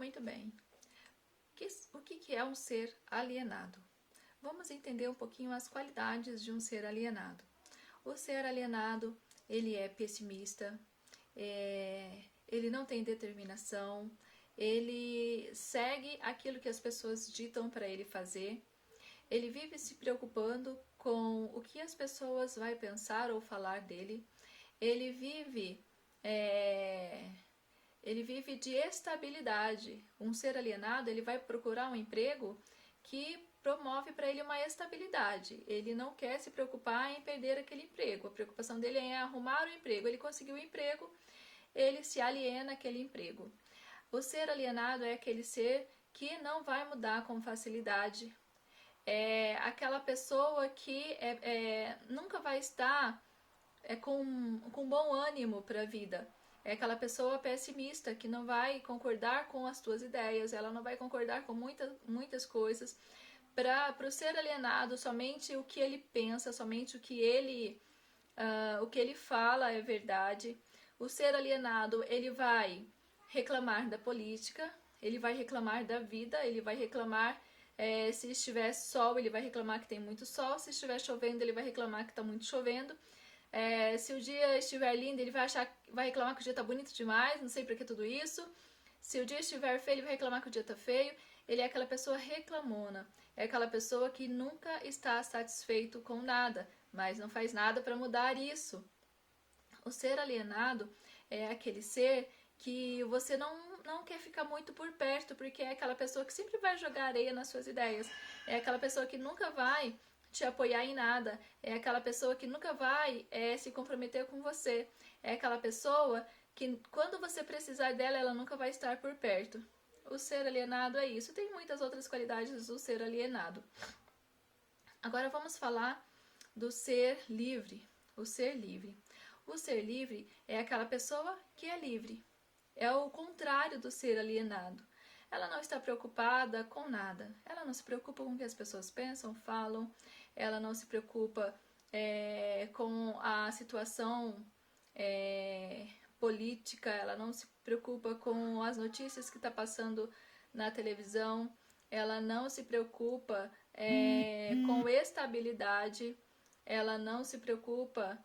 Muito bem. O que é um ser alienado? Vamos entender um pouquinho as qualidades de um ser alienado. O ser alienado, ele é pessimista, ele não tem determinação, ele segue aquilo que as pessoas ditam para ele fazer, ele vive se preocupando com o que as pessoas vão pensar ou falar dele, ele vive de estabilidade. Um ser alienado, ele vai procurar um emprego que promove para ele uma estabilidade. Ele não quer se preocupar em perder aquele emprego. A preocupação dele é arrumar o emprego. Ele conseguiu o emprego, ele se aliena àquele emprego. O ser alienado é aquele ser que não vai mudar com facilidade. É aquela pessoa que nunca vai estar com bom ânimo para a vida. É aquela pessoa pessimista que não vai concordar com as tuas ideias, ela não vai concordar com muitas coisas. Para o ser alienado, somente o que ele pensa, somente o que ele fala é verdade. O ser alienado, ele vai reclamar da política, ele vai reclamar da vida, ele vai reclamar se estiver sol, ele vai reclamar que tem muito sol, se estiver chovendo, ele vai reclamar que está muito chovendo. Se o dia estiver lindo, ele vai reclamar que o dia está bonito demais, não sei para que tudo isso. Se o dia estiver feio, ele vai reclamar que o dia está feio. Ele é aquela pessoa reclamona, é aquela pessoa que nunca está satisfeito com nada, mas não faz nada para mudar isso. O ser alienado é aquele ser que você não quer ficar muito por perto, porque é aquela pessoa que sempre vai jogar areia nas suas ideias, é aquela pessoa que nunca vai te apoiar em nada, é aquela pessoa que nunca vai se comprometer com você, é aquela pessoa que quando você precisar dela, ela nunca vai estar por perto. O ser alienado é isso. Tem muitas outras qualidades do ser alienado. Agora vamos falar do ser livre. O ser livre. O ser livre é aquela pessoa que é livre. É o contrário do ser alienado. Ela não está preocupada com nada. Ela não se preocupa com o que as pessoas pensam, falam. Ela não se preocupa com a situação política. Ela não se preocupa com as notícias que está passando na televisão. Ela não se preocupa com estabilidade. Ela não se preocupa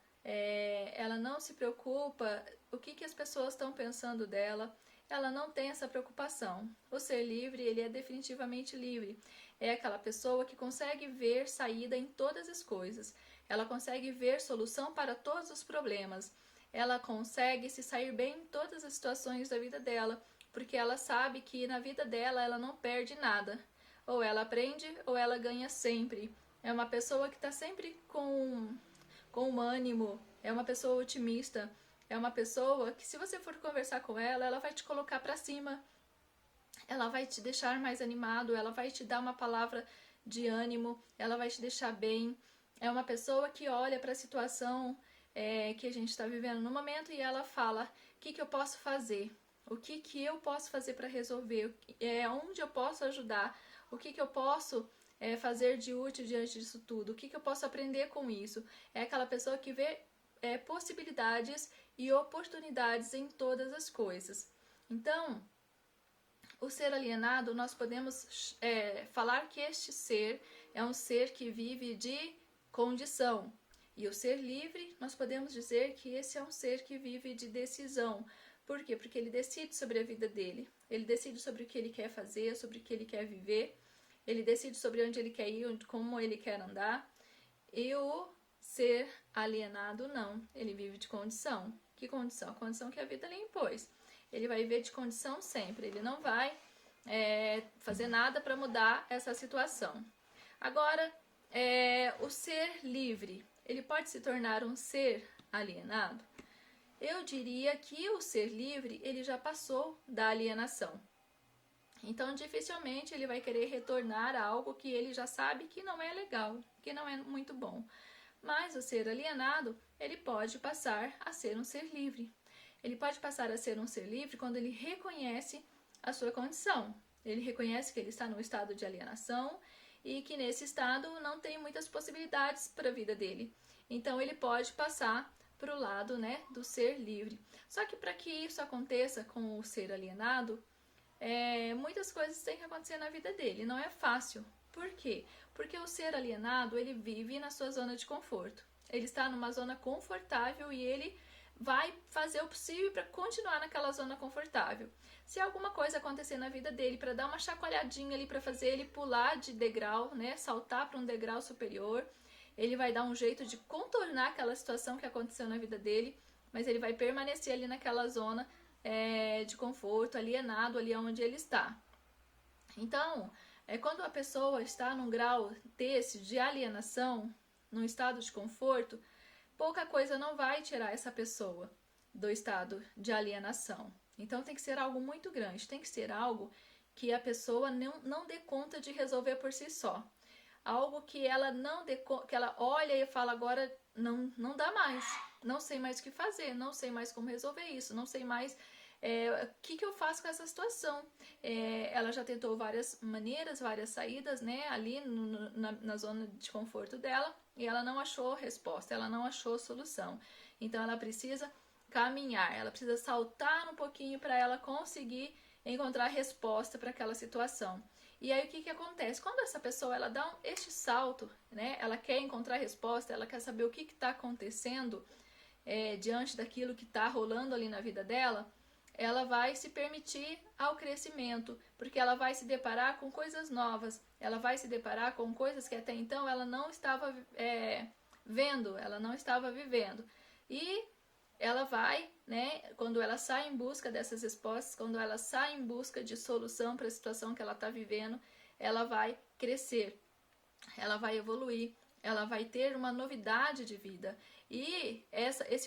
o que as pessoas estão pensando dela. Ela não tem essa preocupação. O ser livre, ele é definitivamente livre. É aquela pessoa que consegue ver saída em todas as coisas. Ela consegue ver solução para todos os problemas. Ela consegue se sair bem em todas as situações da vida dela, porque ela sabe que na vida dela ela não perde nada. Ou ela aprende ou ela ganha sempre. É uma pessoa que está sempre com ânimo, é uma pessoa otimista, é uma pessoa que se você for conversar com ela, ela vai te colocar para cima, ela vai te deixar mais animado, ela vai te dar uma palavra de ânimo, ela vai te deixar bem. É uma pessoa que olha para a situação que a gente está vivendo no momento e ela fala: o que eu posso fazer? O que eu posso fazer para resolver? Onde eu posso ajudar? O que eu posso fazer de útil diante disso tudo? O que eu posso aprender com isso? É aquela pessoa que vê possibilidades e oportunidades em todas as coisas. Então, o ser alienado, nós podemos falar que este ser é um ser que vive de condição. E o ser livre, nós podemos dizer que esse é um ser que vive de decisão. Por quê? Porque ele decide sobre a vida dele. Ele decide sobre o que ele quer fazer, sobre o que ele quer viver. Ele decide sobre onde ele quer ir, como ele quer andar. E o ser alienado não. Ele vive de condição. Que condição? A condição que a vida lhe impôs. Ele vai viver de condição sempre. Ele não vai fazer nada para mudar essa situação. Agora, o ser livre, ele pode se tornar um ser alienado? Eu diria que o ser livre, ele já passou da alienação. Então, dificilmente ele vai querer retornar a algo que ele já sabe que não é legal, que não é muito bom. Mas o ser alienado, ele pode passar a ser um ser livre. Ele pode passar a ser um ser livre quando ele reconhece a sua condição. Ele reconhece que ele está num estado de alienação e que nesse estado não tem muitas possibilidades para a vida dele. Então ele pode passar para o lado do ser livre. Só que para que isso aconteça com o ser alienado, muitas coisas têm que acontecer na vida dele. Não é fácil. Por quê? Porque o ser alienado, ele vive na sua zona de conforto. Ele está numa zona confortável e ele vai fazer o possível para continuar naquela zona confortável. Se alguma coisa acontecer na vida dele para dar uma chacoalhadinha ali, para fazer ele pular de degrau, né, saltar para um degrau superior, ele vai dar um jeito de contornar aquela situação que aconteceu na vida dele, mas ele vai permanecer ali naquela zona de conforto, alienado ali onde ele está. Então, quando a pessoa está num grau desse de alienação, num estado de conforto, pouca coisa não vai tirar essa pessoa do estado de alienação. Então tem que ser algo muito grande, tem que ser algo que a pessoa não dê conta de resolver por si só. Algo que ela não dê, que ela olha e fala, agora não dá mais, não sei mais o que fazer, não sei mais como resolver isso, não sei mais o que eu faço com essa situação. Ela já tentou várias maneiras, várias saídas, né, ali na zona de conforto dela, e ela não achou resposta, ela não achou solução. Então ela precisa caminhar, ela precisa saltar um pouquinho para ela conseguir encontrar resposta para aquela situação. E aí o que acontece? Quando essa pessoa ela dá este salto, né, ela quer encontrar resposta, ela quer saber o que está acontecendo diante daquilo que está rolando ali na vida dela, ela vai se permitir ao crescimento, porque ela vai se deparar com coisas novas, ela vai se deparar com coisas que até então ela não estava vendo, ela não estava vivendo. E ela vai, né, quando ela sai em busca dessas respostas, quando ela sai em busca de solução para a situação que ela está vivendo, ela vai crescer, ela vai evoluir, ela vai ter uma novidade de vida. E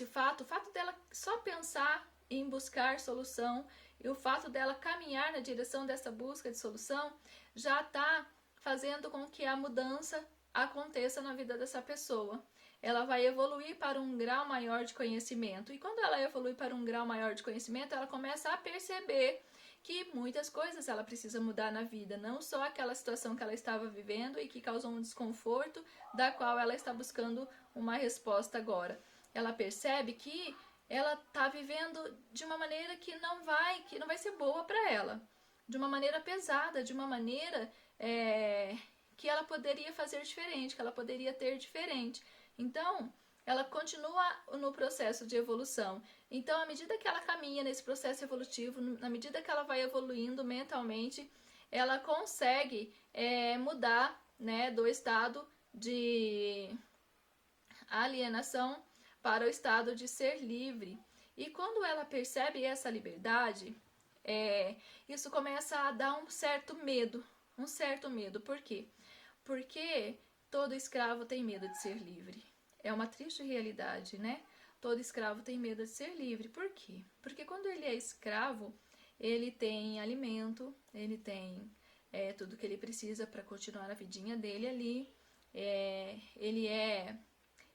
o fato dela só pensar em buscar solução e o fato dela caminhar na direção dessa busca de solução já está fazendo com que a mudança aconteça na vida dessa pessoa. Ela vai evoluir para um grau maior de conhecimento. E quando ela evolui para um grau maior de conhecimento, ela começa a perceber que muitas coisas ela precisa mudar na vida, não só aquela situação que ela estava vivendo e que causou um desconforto, da qual ela está buscando uma resposta agora. Ela percebe que ela está vivendo de uma maneira que não vai ser boa para ela, de uma maneira pesada, de uma maneira que ela poderia fazer diferente, que ela poderia ter diferente. Então, ela continua no processo de evolução. Então, à medida que ela caminha nesse processo evolutivo, na medida que ela vai evoluindo mentalmente, ela consegue mudar, né, do estado de alienação para o estado de ser livre. E quando ela percebe essa liberdade, isso começa a dar um certo medo. Por quê? Porque todo escravo tem medo de ser livre. É uma triste realidade, né? Todo escravo tem medo de ser livre. Por quê? Porque quando ele é escravo, ele tem alimento, ele tem tudo que ele precisa para continuar a vidinha dele ali.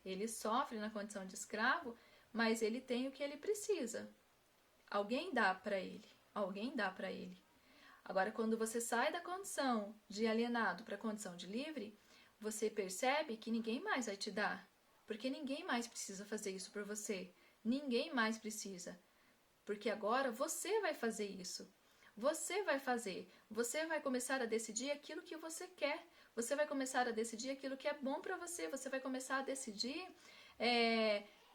Ele sofre na condição de escravo, mas ele tem o que ele precisa. Alguém dá para ele. Agora, quando você sai da condição de alienado para a condição de livre, você percebe que ninguém mais vai te dar, porque ninguém mais precisa fazer isso por você. Ninguém mais precisa, porque agora você vai fazer isso. Você vai fazer. Você vai começar a decidir aquilo que você quer. Você vai começar a decidir aquilo que é bom para você. Você vai começar a decidir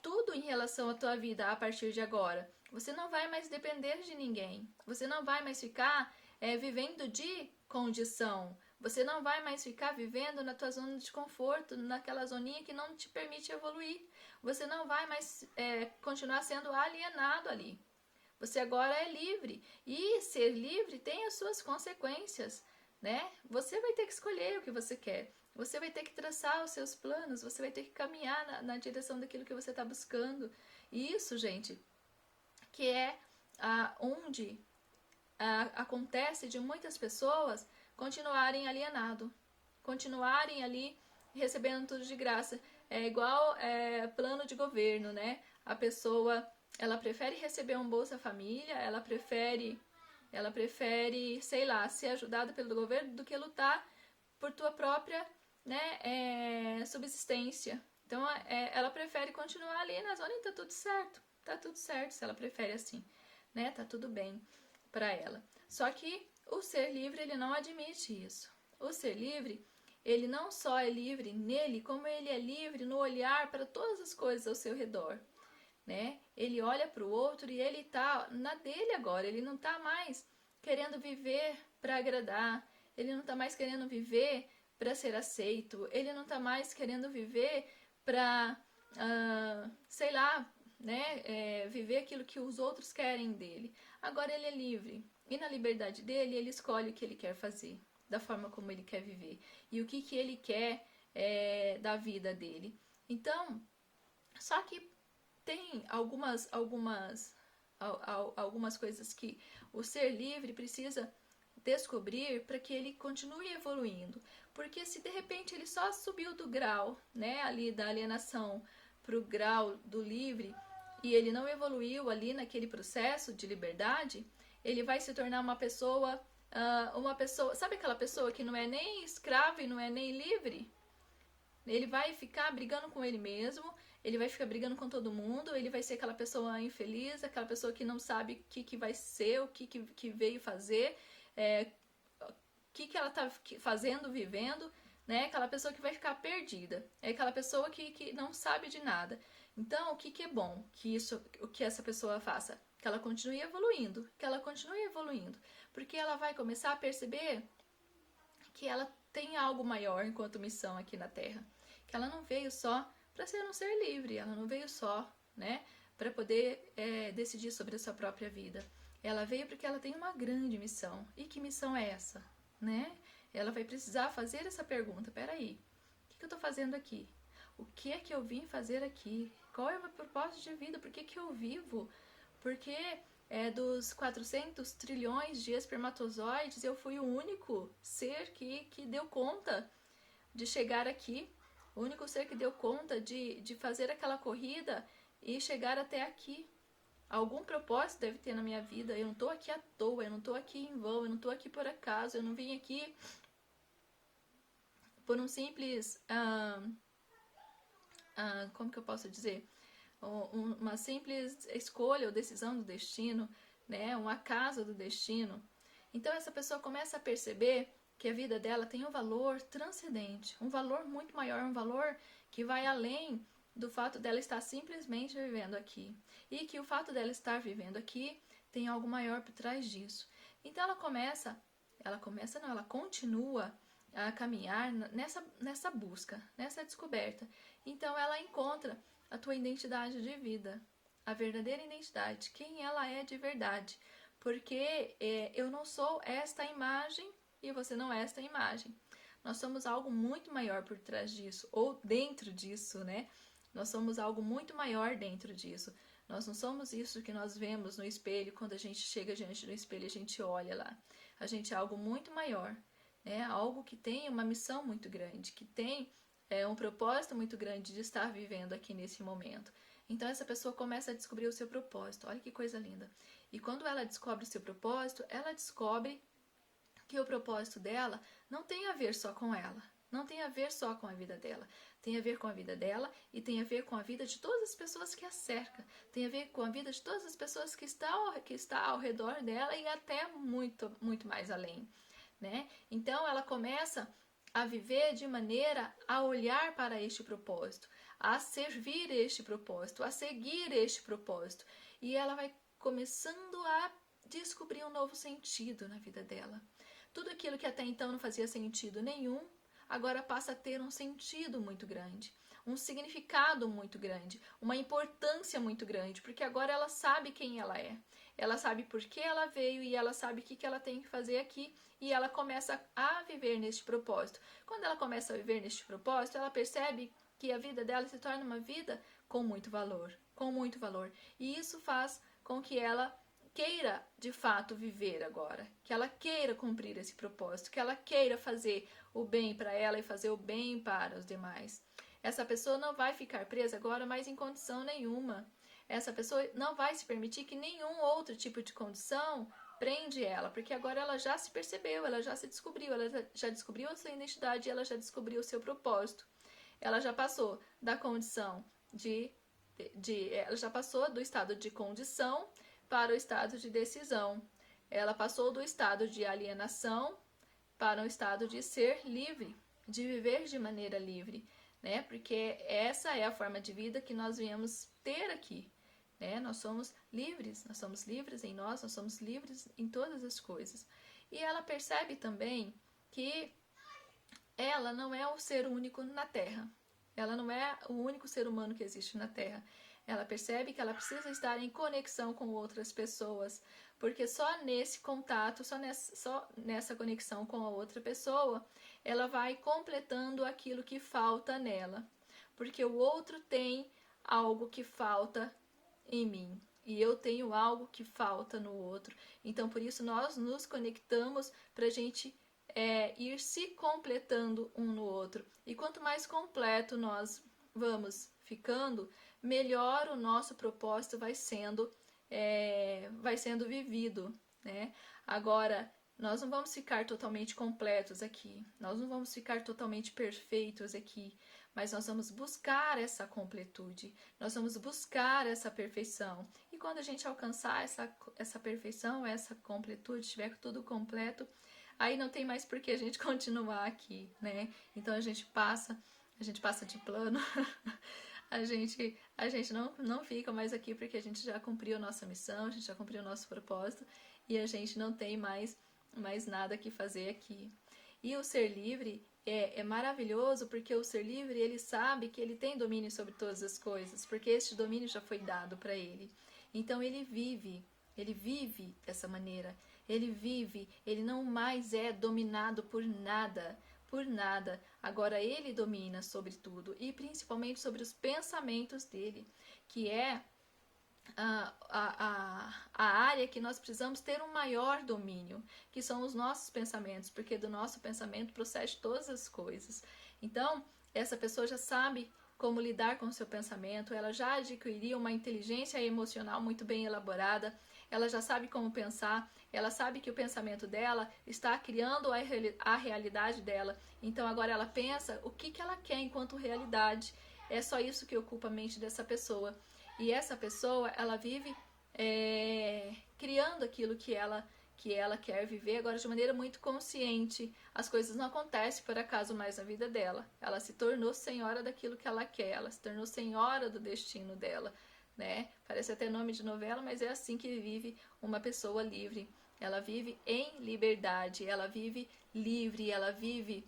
tudo em relação à tua vida a partir de agora. Você não vai mais depender de ninguém. Você não vai mais ficar vivendo de condição. Você não vai mais ficar vivendo na tua zona de conforto, naquela zoninha que não te permite evoluir. Você não vai mais continuar sendo alienado ali. Você agora é livre. E ser livre tem as suas consequências, né? Você vai ter que escolher o que você quer. Você vai ter que traçar os seus planos. Você vai ter que caminhar na direção daquilo que você está buscando. E isso, gente, que é onde acontece de muitas pessoas continuarem alienado, continuarem ali recebendo tudo de graça. É igual plano de governo, né? A pessoa, ela prefere receber um Bolsa Família, ela prefere, sei lá, ser ajudada pelo governo do que lutar por tua própria, né, subsistência. Então, ela prefere continuar ali na zona e tá tudo certo se ela prefere assim, né? Tá tudo bem para ela. Só que o ser livre, ele não admite isso. O ser livre, ele não só é livre nele, como ele é livre no olhar para todas as coisas ao seu redor, né? Ele olha para o outro e ele tá na dele agora, ele não tá mais querendo viver para agradar, ele não tá mais querendo viver para ser aceito, ele não tá mais querendo viver para, sei lá, né, viver aquilo que os outros querem dele. Agora ele é livre e na liberdade dele ele escolhe o que ele quer fazer, da forma como ele quer viver e o que ele quer da vida dele. Então, só que tem algumas coisas que o ser livre precisa descobrir para que ele continue evoluindo. Porque se de repente ele só subiu do grau, né, ali da alienação para o grau do livre e ele não evoluiu ali naquele processo de liberdade, ele vai se tornar uma pessoa, sabe aquela pessoa que não é nem escrava e não é nem livre? Ele vai ficar brigando com ele mesmo, ele vai ficar brigando com todo mundo, ele vai ser aquela pessoa infeliz, aquela pessoa que não sabe o que vai ser, o que veio fazer, o que ela está fazendo, vivendo, né? Aquela pessoa que vai ficar perdida, é aquela pessoa que não sabe de nada. Então, o que é bom que essa pessoa faça? Que ela continue evoluindo, porque ela vai começar a perceber que ela tem algo maior enquanto missão aqui na Terra, que ela não veio só para ser um ser livre, ela não veio só, né, para poder decidir sobre a sua própria vida. Ela veio porque ela tem uma grande missão. E que missão é essa, né? Ela vai precisar fazer essa pergunta. Peraí, o que eu estou fazendo aqui? O que é que eu vim fazer aqui? Qual é o meu propósito de vida? Por que eu vivo? Porque dos 400 trilhões de espermatozoides, eu fui o único ser que deu conta de chegar aqui, o único ser que deu conta de fazer aquela corrida e chegar até aqui. Algum propósito deve ter na minha vida, eu não estou aqui à toa, eu não estou aqui em vão, eu não estou aqui por acaso, eu não vim aqui por um simples, como que eu posso dizer? Uma simples escolha ou decisão do destino, né? Um acaso do destino. Então essa pessoa começa a perceber que a vida dela tem um valor transcendente, um valor muito maior, um valor que vai além do fato dela estar simplesmente vivendo aqui. E que o fato dela estar vivendo aqui tem algo maior por trás disso. Então ela continua a caminhar nessa busca, nessa descoberta. Então ela encontra a tua identidade de vida, a verdadeira identidade, quem ela é de verdade. Porque eu não sou esta imagem e você não é esta imagem. Nós somos algo muito maior por trás disso, ou dentro disso, né? Nós somos algo muito maior dentro disso. Nós não somos isso que nós vemos no espelho, quando a gente chega diante do espelho e a gente olha lá. A gente é algo muito maior, né? Algo que tem uma missão muito grande, que tem um propósito muito grande de estar vivendo aqui nesse momento. Então essa pessoa começa a descobrir o seu propósito. Olha que coisa linda. E quando ela descobre o seu propósito, ela descobre que o propósito dela não tem a ver só com ela, não tem a ver só com a vida dela, tem a ver com a vida dela e tem a ver com a vida de todas as pessoas que a cercam, tem a ver com a vida de todas as pessoas que está ao redor dela e até muito, muito mais além, né? Então ela começa a viver de maneira a olhar para este propósito, a servir este propósito, a seguir este propósito, e ela vai começando a descobrir um novo sentido na vida dela. Tudo aquilo que até então não fazia sentido nenhum, agora passa a ter um sentido muito grande, um significado muito grande, uma importância muito grande, porque agora ela sabe quem ela é, ela sabe por que ela veio e ela sabe o que ela tem que fazer aqui, e ela começa a viver neste propósito. Quando ela começa a viver neste propósito, ela percebe que a vida dela se torna uma vida com muito valor, e isso faz com que ela queira de fato viver agora, que ela queira cumprir esse propósito, que ela queira fazer o bem para ela e fazer o bem para os demais. Essa pessoa não vai ficar presa agora mais em condição nenhuma. Essa pessoa não vai se permitir que nenhum outro tipo de condição prende ela, porque agora ela já se percebeu, ela já se descobriu, ela já descobriu a sua identidade, ela já descobriu o seu propósito. Ela já passou da condição ela já passou do estado de condição para o estado de decisão. ela passou do estado de alienação para um estado de ser livre, de viver de maneira livre, né? Porque essa é a forma de vida que nós viemos ter aqui, né? Nós somos livres em nós somos livres em todas as coisas. E ela percebe também que ela não é o ser único na Terra. Ela não é o único ser humano que existe na Terra. Ela percebe que ela precisa estar em conexão com outras pessoas, porque só nesse contato, só nessa conexão com a outra pessoa, ela vai completando aquilo que falta nela. Porque o outro tem algo que falta em mim, e eu tenho algo que falta no outro. Então, por isso, nós nos conectamos para a gente ir se completando um no outro. E quanto mais completo nós vamos ficando, melhor o nosso propósito vai sendo vivido, né? Agora, nós não vamos ficar totalmente completos aqui, nós não vamos ficar totalmente perfeitos aqui, mas nós vamos buscar essa completude, nós vamos buscar essa perfeição. E quando a gente alcançar essa perfeição, essa completude, estiver tudo completo, aí não tem mais por que a gente continuar aqui, né? Então a gente passa de plano, a gente não fica mais aqui porque a gente já cumpriu a nossa missão, a gente já cumpriu o nosso propósito e a gente não tem mais nada que fazer aqui. E o ser livre é maravilhoso, porque o ser livre, ele sabe que ele tem domínio sobre todas as coisas, porque este domínio já foi dado para ele. Então ele vive dessa maneira. Ele não mais é dominado por nada. Agora ele domina sobre tudo, e principalmente sobre os pensamentos dele, que é a área que nós precisamos ter um maior domínio, que são os nossos pensamentos, porque do nosso pensamento procede todas as coisas. Então, essa pessoa já sabe como lidar com o seu pensamento, ela já adquiriu uma inteligência emocional muito bem elaborada, ela já sabe como pensar, ela sabe que o pensamento dela está criando a realidade dela. Então agora ela pensa o que ela quer enquanto realidade. É só isso que ocupa a mente dessa pessoa. E essa pessoa, ela vive criando aquilo que ela quer viver, agora de maneira muito consciente. As coisas não acontecem por acaso mais na vida dela. Ela se tornou senhora daquilo que ela quer, ela se tornou senhora do destino dela, né? Parece até nome de novela, mas é assim que vive uma pessoa livre. Ela vive em liberdade, ela vive livre, ela vive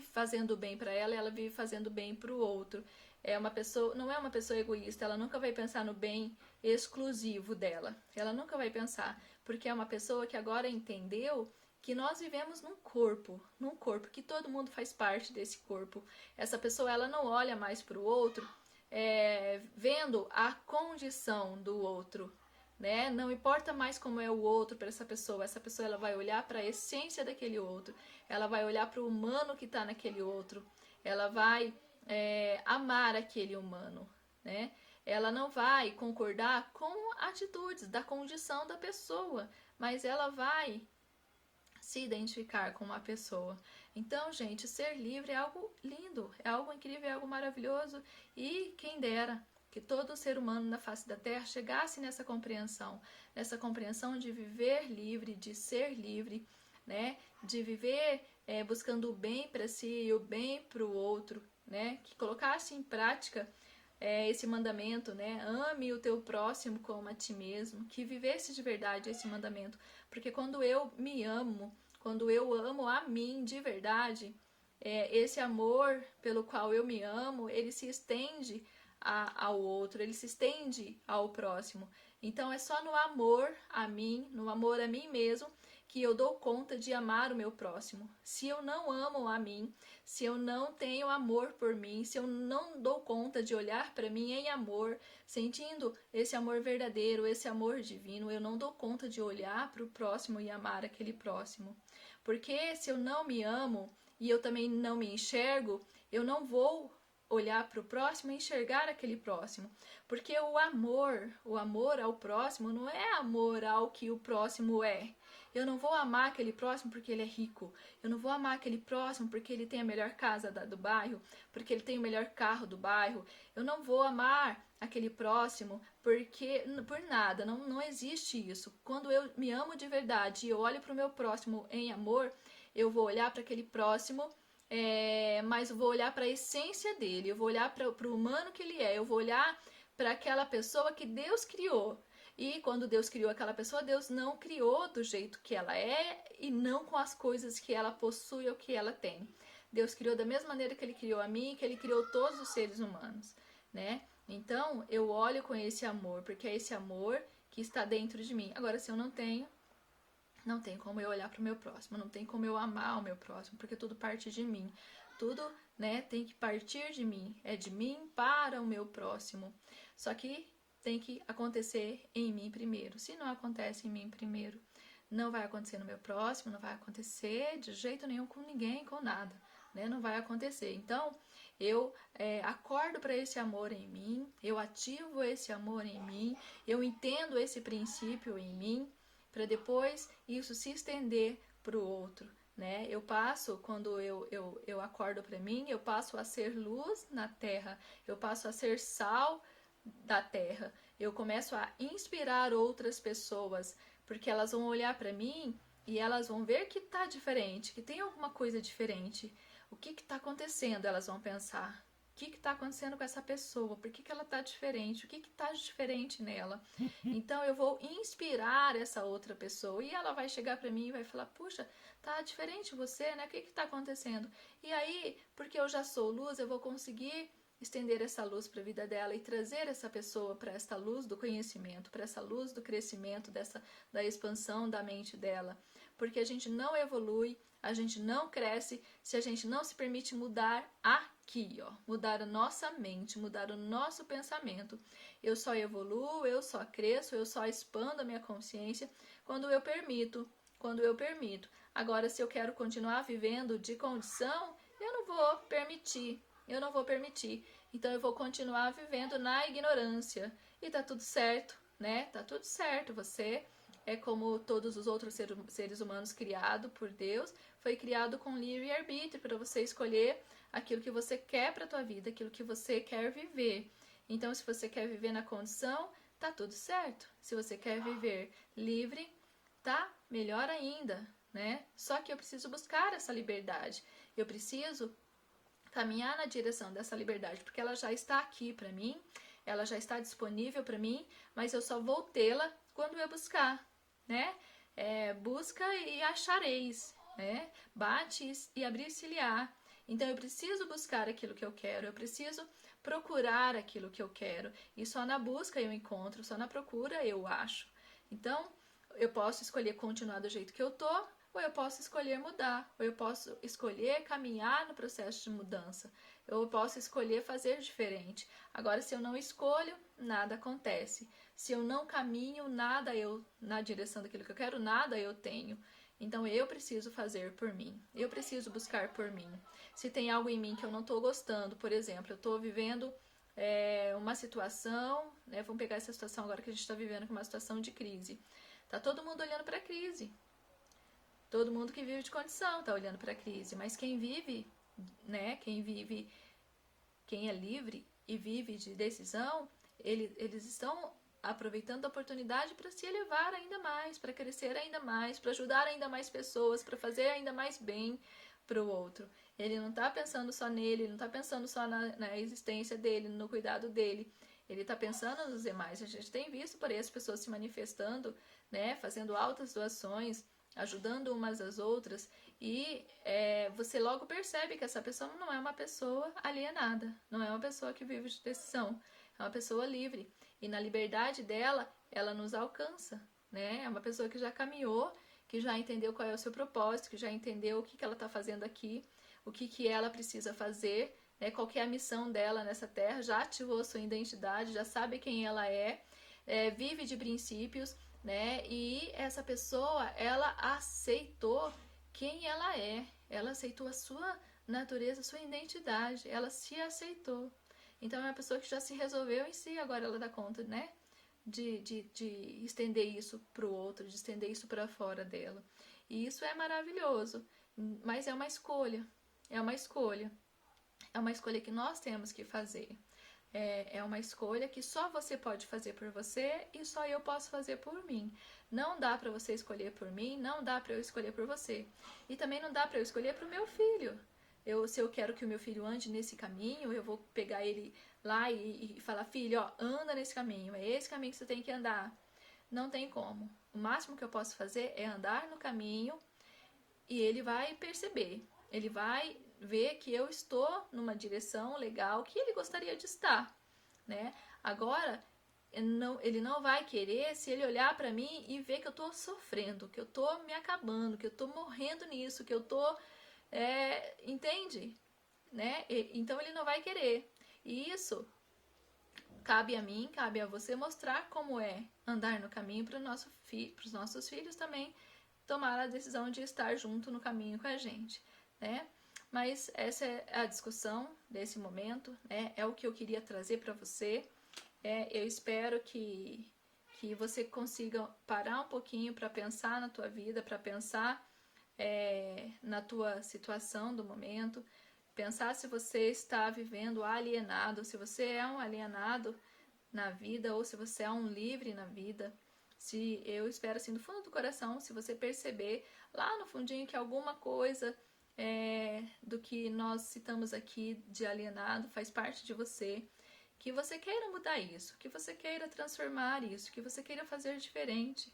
fazendo bem para ela, ela vive fazendo bem para o outro. Não é uma pessoa egoísta, ela nunca vai pensar no bem exclusivo dela. Ela nunca vai pensar, porque é uma pessoa que agora entendeu que nós vivemos num corpo, que todo mundo faz parte desse corpo. Essa pessoa, ela não olha mais para o outro vendo a condição do outro, né? Não importa mais como é o outro para essa pessoa ela vai olhar para a essência daquele outro, ela vai olhar para o humano que está naquele outro, ela vai amar aquele humano, né? Ela não vai concordar com atitudes da condição da pessoa, mas ela vai se identificar com uma pessoa. Então, gente, ser livre é algo lindo, é algo incrível, é algo maravilhoso, e quem dera que todo ser humano na face da Terra chegasse nessa compreensão de viver livre, de ser livre, né? De viver buscando o bem para si e o bem para o outro, né? Que colocasse em prática esse mandamento, né? Ame o teu próximo como a ti mesmo, que vivesse de verdade esse mandamento, porque quando eu me amo, quando eu amo a mim de verdade, esse amor pelo qual eu me amo, ele se estende ao outro, ele se estende ao próximo. Então é só no amor a mim, no amor a mim mesmo, que eu dou conta de amar o meu próximo. Se eu não amo a mim, se eu não tenho amor por mim, se eu não dou conta de olhar para mim em amor, sentindo esse amor verdadeiro, esse amor divino, eu não dou conta de olhar para o próximo e amar aquele próximo. Porque se eu não me amo e eu também não me enxergo, eu não vou olhar para o próximo e enxergar aquele próximo. Porque o amor ao próximo não é amor ao que o próximo é. Eu não vou amar aquele próximo porque ele é rico. Eu não vou amar aquele próximo porque ele tem a melhor casa do bairro, porque ele tem o melhor carro do bairro. Eu não vou amar aquele próximo porque por nada, não existe isso. Quando eu me amo de verdade e eu olho para o meu próximo em amor, eu vou olhar para aquele próximo, mas eu vou olhar para a essência dele, eu vou olhar para o humano que ele é, eu vou olhar para aquela pessoa que Deus criou. E quando Deus criou aquela pessoa, Deus não criou do jeito que ela é e não com as coisas que ela possui ou que ela tem. Deus criou da mesma maneira que ele criou a mim, que ele criou todos os seres humanos, né? Então, eu olho com esse amor, porque é esse amor que está dentro de mim. Agora, se eu não tenho como eu olhar para o meu próximo, não tem como eu amar o meu próximo, porque tudo parte de mim. Tudo, né, tem que partir de mim. É de mim para o meu próximo. Só que tem que acontecer em mim primeiro. Se não acontece em mim primeiro, não vai acontecer no meu próximo, não vai acontecer de jeito nenhum com ninguém, com nada, né? Não vai acontecer. Então, eu acordo para esse amor em mim, eu ativo esse amor em mim, eu entendo esse princípio em mim, para depois isso se estender para o outro, né? Eu passo, quando eu acordo para mim, eu passo a ser luz na terra, eu passo a ser sal da terra, eu começo a inspirar outras pessoas, porque elas vão olhar para mim e elas vão ver que tá diferente, que tem alguma coisa diferente. O que está acontecendo? Elas vão pensar. O que está acontecendo com essa pessoa? Por que ela está diferente? O que está diferente nela? Então eu vou inspirar essa outra pessoa e ela vai chegar para mim e vai falar: puxa, tá diferente você, né? O que está acontecendo? E aí, porque eu já sou luz, eu vou conseguir estender essa luz para a vida dela e trazer essa pessoa para essa luz do conhecimento, para essa luz do crescimento, da expansão da mente dela. Porque a gente não evolui, a gente não cresce se a gente não se permite mudar aqui, ó, mudar a nossa mente, mudar o nosso pensamento. Eu só evoluo, eu só cresço, eu só expando a minha consciência quando eu permito. Agora, se eu quero continuar vivendo de condição, eu não vou permitir. Então eu vou continuar vivendo na ignorância. E tá tudo certo, né? Tá tudo certo. Você é como todos os outros seres humanos criados por Deus, foi criado com livre-arbítrio para você escolher aquilo que você quer para a tua vida, aquilo que você quer viver. Então, se você quer viver na condição, tá tudo certo. Se você quer viver livre, tá melhor ainda, né? Só que eu preciso buscar essa liberdade. Eu preciso caminhar na direção dessa liberdade, porque ela já está aqui para mim, ela já está disponível para mim, mas eu só vou tê-la quando eu buscar, né? Busca e achareis, né? Bate e abrir-se-lhe-á. Então eu preciso buscar aquilo que eu quero, eu preciso procurar aquilo que eu quero, e só na busca eu encontro, só na procura eu acho. Então eu posso escolher continuar do jeito que eu tô, ou eu posso escolher mudar, ou eu posso escolher caminhar no processo de mudança, eu posso escolher fazer diferente. Agora, se eu não escolho, nada acontece. Se eu não caminho nada eu na direção daquilo que eu quero, nada eu tenho. Então eu preciso fazer por mim, eu preciso buscar por mim. Se tem algo em mim que eu não estou gostando, por exemplo, eu estou vivendo uma situação, né, vamos pegar essa situação agora que a gente está vivendo, que é uma situação de crise. Tá todo mundo olhando para a crise. Todo mundo que vive de condição está olhando para a crise, mas quem vive, né, quem é livre e vive de decisão, eles estão aproveitando a oportunidade para se elevar ainda mais, para crescer ainda mais, para ajudar ainda mais pessoas, para fazer ainda mais bem para o outro. Ele não está pensando só nele, ele não está pensando só na existência dele, no cuidado dele. Ele está pensando nos demais. A gente tem visto por aí as pessoas se manifestando, né, fazendo altas doações, ajudando umas às outras, e você logo percebe que essa pessoa não é uma pessoa alienada, não é uma pessoa que vive de decisão, é uma pessoa livre, e na liberdade dela, ela nos alcança, né? É uma pessoa que já caminhou, que já entendeu qual é o seu propósito, que já entendeu o que ela está fazendo aqui, o que ela precisa fazer, né? Qual que é a missão dela nessa terra, já ativou a sua identidade, já sabe quem ela vive de princípios, né? E essa pessoa, ela aceitou quem ela é, ela aceitou a sua natureza, sua identidade, ela se aceitou. Então é uma pessoa que já se resolveu em si, agora ela dá conta, né? De estender isso para o outro, de estender isso para fora dela. E isso é maravilhoso, mas é uma escolha, é uma escolha. É uma escolha que nós temos que fazer. É uma escolha que só você pode fazer por você e só eu posso fazer por mim. Não dá para você escolher por mim, não dá para eu escolher por você. E também não dá para eu escolher para o meu filho. Se eu quero que o meu filho ande nesse caminho, eu vou pegar ele lá e falar, filho, ó, anda nesse caminho, é esse caminho que você tem que andar. Não tem como. O máximo que eu posso fazer é andar no caminho e ele vai perceber. Ele vai ver que eu estou numa direção legal que ele gostaria de estar, né? Agora, ele não vai querer se ele olhar para mim e ver que eu estou sofrendo, que eu estou me acabando, que eu estou morrendo nisso, que eu estou... entende? Né? Então ele não vai querer. E isso cabe a mim, cabe a você mostrar como é andar no caminho para os nossos filhos também tomar a decisão de estar junto no caminho com a gente, né? Mas essa é a discussão desse momento, né? É o que eu queria trazer para você. Eu espero que você consiga parar um pouquinho para pensar na tua vida, para pensar na tua situação do momento, pensar se você está vivendo alienado, se você é um alienado na vida ou se você é um livre na vida. Se eu espero assim do fundo do coração, se você perceber lá no fundinho que alguma coisa do que nós citamos aqui de alienado faz parte de você, que você queira mudar isso, que você queira transformar isso, que você queira fazer diferente,